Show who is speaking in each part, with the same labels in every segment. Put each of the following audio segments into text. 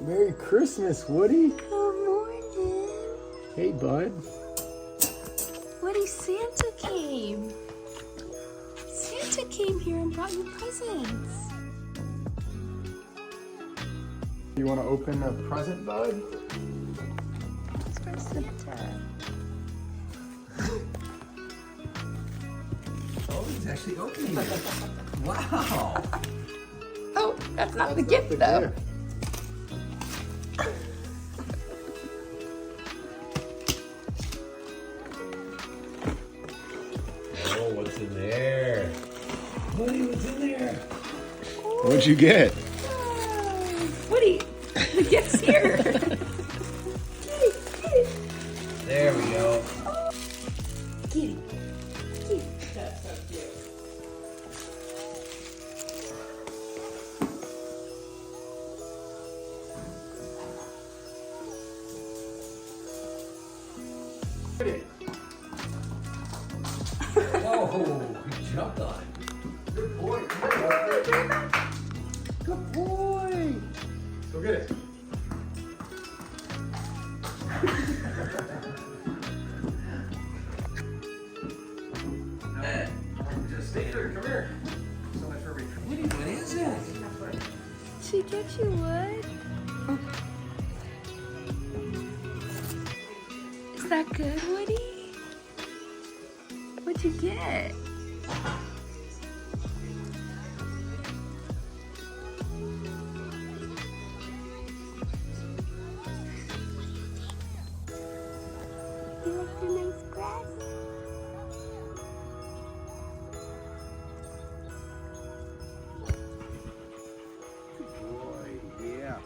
Speaker 1: Merry Christmas, Woody.
Speaker 2: Good morning.
Speaker 1: Hey, bud.
Speaker 2: Woody, Santa came. Santa came here and brought you presents.
Speaker 1: You want to open a present, bud?
Speaker 2: It's for Santa.
Speaker 3: Oh, he's actually opening it. Wow.
Speaker 2: Oh, that's not the gift
Speaker 1: The
Speaker 2: though.
Speaker 1: gift.
Speaker 3: Oh, what's in there? Buddy, what's in there?
Speaker 1: What'd you get?
Speaker 2: Woody, the gift's here.
Speaker 3: There we go.
Speaker 2: Kitty. Kitty. That's so cute.
Speaker 3: Whoa, he jumped on it.
Speaker 1: Good boy. Good boy. Go get it. Just stay there. Come here. So much for retrieving.
Speaker 3: What is it?
Speaker 2: She get you wood? Is that good, Woody? What'd you get? You like the nice grass?
Speaker 1: Boy, yeah.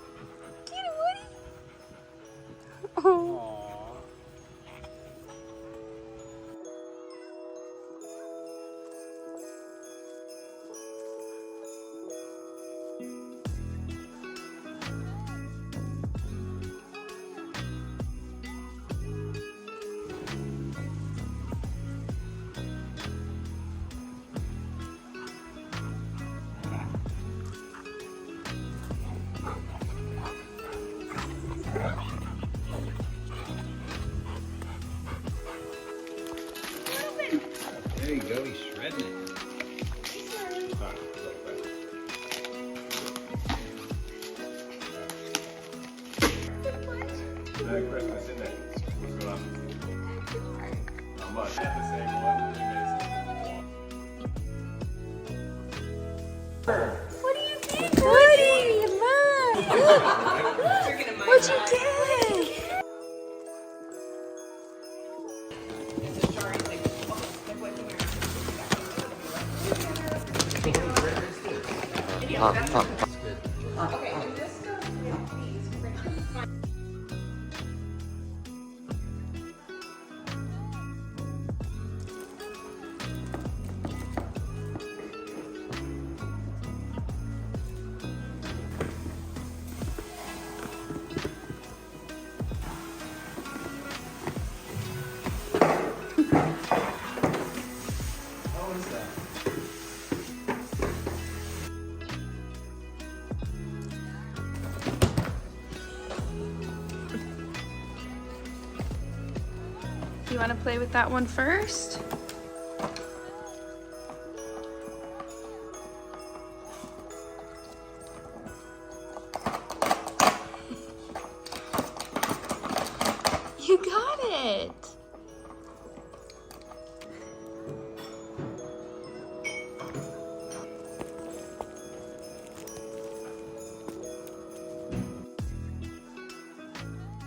Speaker 2: Get it, Woody. Oh.
Speaker 3: There you go, he's shredding it.
Speaker 4: Merry Christmas, isn't it? What's going on? Not much. Not the same one.
Speaker 2: What do you think, Woody? Look. What'd you get?
Speaker 3: How is that?
Speaker 2: You want to play with that one first? You got it!